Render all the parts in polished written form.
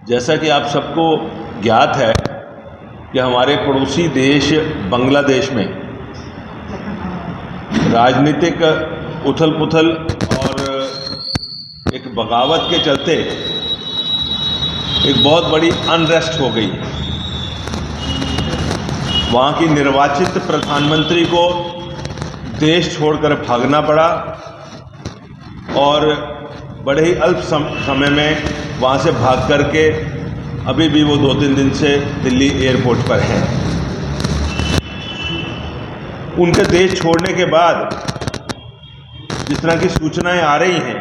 जैसा कि आप सबको ज्ञात है कि हमारे पड़ोसी देश बांग्लादेश में राजनीतिक उथल पुथल और एक बगावत के चलते एक बहुत बड़ी अनरेस्ट हो गई। वहाँ की निर्वाचित प्रधानमंत्री को देश छोड़कर भागना पड़ा और बड़े ही अल्प समय में वहाँ से भाग करके अभी भी वो 2-3 दिन से दिल्ली एयरपोर्ट पर हैं। उनके देश छोड़ने के बाद जिस तरह की सूचनाएं आ रही हैं,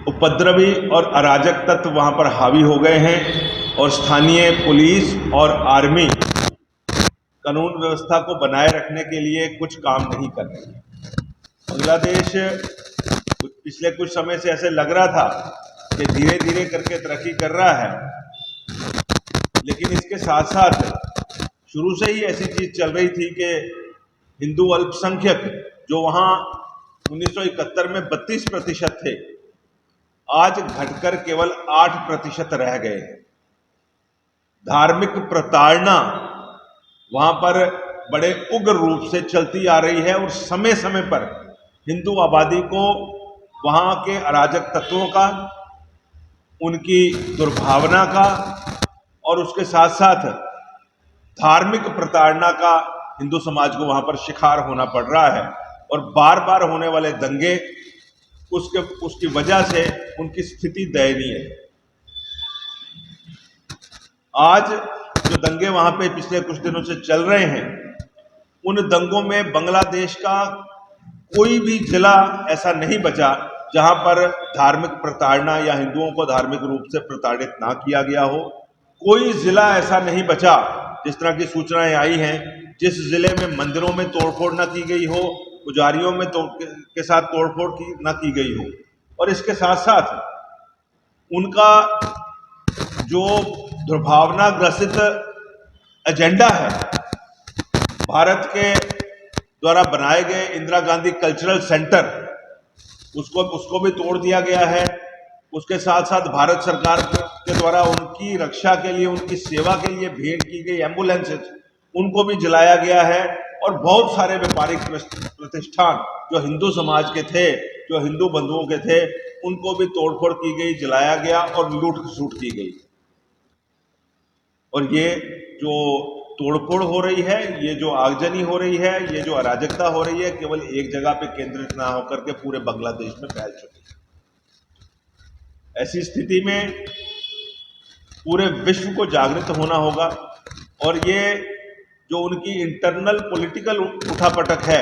उपद्रवी और अराजक तत्व वहाँ पर हावी हो गए हैं और स्थानीय पुलिस और आर्मी कानून व्यवस्था को बनाए रखने के लिए कुछ काम नहीं कर रही है। बांग्लादेश पिछले कुछ समय से ऐसे लग रहा था कि धीरे धीरे करके तरक्की कर रहा है, लेकिन इसके साथ साथ शुरू से ही ऐसी चीज चल रही थी कि हिंदू अल्पसंख्यक जो वहां 1971 में 32% थे, आज घटकर केवल 8% रह गए हैं। धार्मिक प्रताड़ना वहां पर बड़े उग्र रूप से चलती आ रही है और समय समय पर हिंदू आबादी को वहां के अराजक तत्वों का, उनकी दुर्भावना का और उसके साथ साथ धार्मिक प्रताड़ना का हिंदू समाज को वहां पर शिकार होना पड़ रहा है। और बार बार होने वाले दंगे उसकी वजह से उनकी स्थिति दयनीय है। आज जो दंगे वहां पे पिछले कुछ दिनों से चल रहे हैं, उन दंगों में बांग्लादेश का कोई भी जिला ऐसा नहीं बचा जहां पर धार्मिक प्रताड़ना या हिंदुओं को धार्मिक रूप से प्रताड़ित ना किया गया हो। कोई जिला ऐसा नहीं बचा, जिस तरह की सूचनाएं आई हैं, जिस जिले में मंदिरों में तोड़फोड़ ना की गई हो, पुजारियों में के साथ तोड़फोड़ ना की गई हो। और इसके साथ साथ उनका जो दुर्भावना ग्रसित एजेंडा है, भारत के द्वारा बनाए गए इंदिरा गांधी कल्चरल सेंटर, उसको भी तोड़ दिया गया है। उसके साथ साथ भारत सरकार के द्वारा उनकी रक्षा के लिए, उनकी सेवा के लिए भेंट की गई एम्बुलेंसेज, उनको भी जलाया गया है। और बहुत सारे व्यापारिक प्रतिष्ठान जो हिंदू समाज के थे, जो हिंदू बंधुओं के थे, उनको भी तोड़फोड़ की गई, जलाया गया और लूट खसूट की गई। और ये जो तोड़फोड़ हो रही है, ये जो आगजनी हो रही है, ये जो अराजकता हो रही है, केवल एक जगह पे केंद्रित ना होकर के पूरे बांग्लादेश में फैल चुकी है। ऐसी स्थिति में पूरे विश्व को जागृत होना होगा और ये जो उनकी इंटरनल पॉलिटिकल उठापटक है,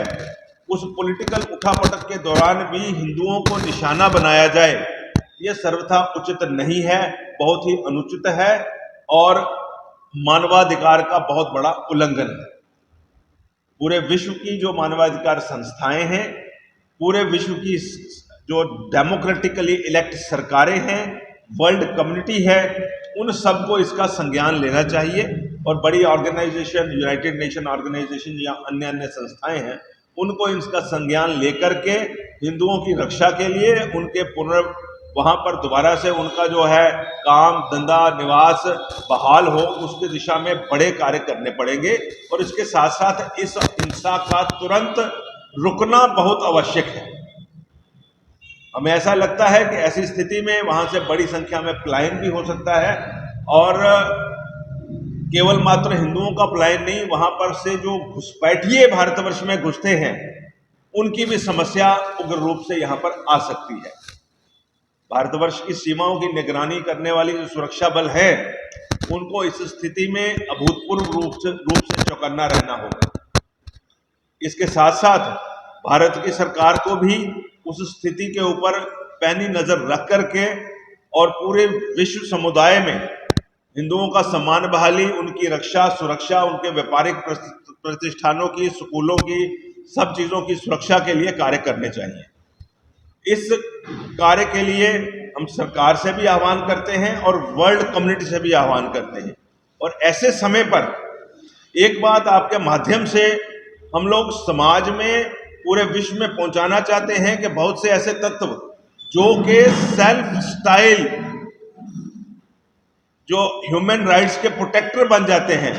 उस पॉलिटिकल उठापटक के दौरान भी हिंदुओं को निशाना बनाया जाए, ये सर्वथा उचित नहीं है, बहुत ही अनुचित है और मानवाधिकार का बहुत बड़ा उल्लंघन है। पूरे विश्व की जो मानवाधिकार संस्थाएं हैं, पूरे विश्व की जो डेमोक्रेटिकली इलेक्ट सरकारें हैं, वर्ल्ड कम्युनिटी है, उन सबको इसका संज्ञान लेना चाहिए। और बड़ी ऑर्गेनाइजेशन, यूनाइटेड नेशन ऑर्गेनाइजेशन या अन्य अन्य संस्थाएं हैं, उनको इसका संज्ञान लेकर के हिंदुओं की रक्षा के लिए, उनके वहां पर दोबारा से उनका जो है काम धंधा निवास बहाल हो, उसकी दिशा में बड़े कार्य करने पड़ेंगे। और इसके साथ साथ इस हिंसा का तुरंत रुकना बहुत आवश्यक है। हमें ऐसा लगता है कि ऐसी स्थिति में वहां से बड़ी संख्या में पलायन भी हो सकता है और केवल मात्र हिंदुओं का पलायन नहीं, वहां पर से जो घुसपैठिए भारतवर्ष में घुसते हैं, उनकी भी समस्या उग्र रूप से यहां पर आ सकती है। भारतवर्ष की सीमाओं की निगरानी करने वाली जो सुरक्षा बल है, उनको इस स्थिति में अभूतपूर्व रूप से चौकन्ना रहना होगा। इसके साथ साथ भारत की सरकार को भी उस स्थिति के ऊपर पैनी नजर रख करके और पूरे विश्व समुदाय में हिंदुओं का सम्मान बहाली, उनकी रक्षा सुरक्षा, उनके व्यापारिक प्रतिष्ठानों की, स्कूलों की, सब चीजों की सुरक्षा के लिए कार्य करने चाहिए। इस कार्य के लिए हम सरकार से भी आह्वान करते हैं और वर्ल्ड कम्युनिटी से भी आह्वान करते हैं। और ऐसे समय पर एक बात आपके माध्यम से हम लोग समाज में, पूरे विश्व में पहुंचाना चाहते हैं कि बहुत से ऐसे तत्व जो कि सेल्फ स्टाइल जो ह्यूमन राइट्स के प्रोटेक्टर बन जाते हैं।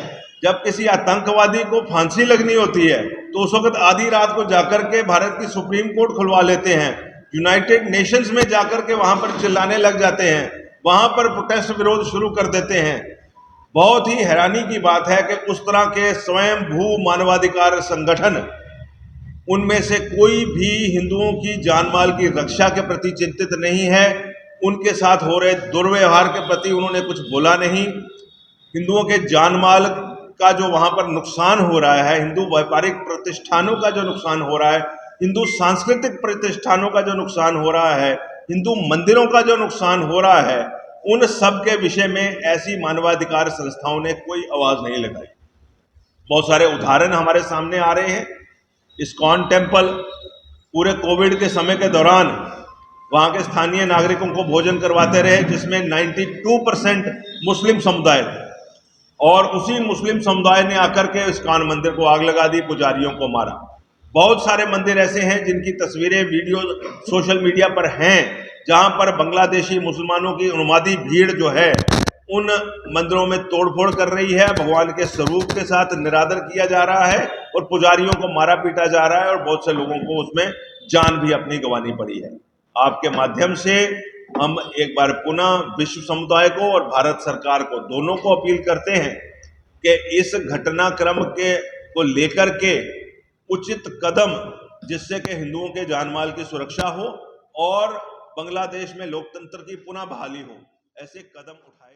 जब किसी आतंकवादी को फांसी लगनी होती है तो उस वक्त आधी रात को जाकर के भारत की सुप्रीम कोर्ट खुलवा लेते हैं, यूनाइटेड नेशंस में जाकर के वहां पर चिल्लाने लग जाते हैं, वहां पर प्रोटेस्ट विरोध शुरू कर देते हैं। बहुत ही हैरानी की बात है कि उस तरह के स्वयं भू मानवाधिकार संगठन, उनमें से कोई भी हिंदुओं की जान माल की रक्षा के प्रति चिंतित नहीं है। उनके साथ हो रहे दुर्व्यवहार के प्रति उन्होंने कुछ बोला नहीं। हिंदुओं के जान माल का जो वहां पर नुकसान हो रहा है, हिंदू व्यापारिक प्रतिष्ठानों का जो नुकसान हो रहा है, हिंदू सांस्कृतिक प्रतिष्ठानों का जो नुकसान हो रहा है, हिंदू मंदिरों का जो नुकसान हो रहा है, उन सब के विषय में ऐसी मानवाधिकार संस्थाओं ने कोई आवाज नहीं लगाई। बहुत सारे उदाहरण हमारे सामने आ रहे हैं। इस्कॉन टेम्पल पूरे कोविड के समय के दौरान वहां के स्थानीय नागरिकों को भोजन करवाते रहे, जिसमें 92% मुस्लिम समुदाय थे, और उसी मुस्लिम समुदाय ने आकर के इस्कॉन मंदिर को आग लगा दी, पुजारियों को मारा। बहुत सारे मंदिर ऐसे हैं जिनकी तस्वीरें, वीडियो सोशल मीडिया पर हैं, जहां पर बांग्लादेशी मुसलमानों की उन्मादी भीड़ जो है उन मंदिरों में तोड़फोड़ कर रही है, भगवान के स्वरूप के साथ निरादर किया जा रहा है और पुजारियों को मारा पीटा जा रहा है, और बहुत से लोगों को उसमें जान भी अपनी गंवानी पड़ी है। आपके माध्यम से हम एक बार पुनः विश्व समुदाय को और भारत सरकार को, दोनों को अपील करते हैं कि इस घटनाक्रम के को लेकर के उचित कदम, जिससे कि हिंदुओं के जानमाल की सुरक्षा हो और बांग्लादेश में लोकतंत्र की पुनः बहाली हो, ऐसे कदम उठाए।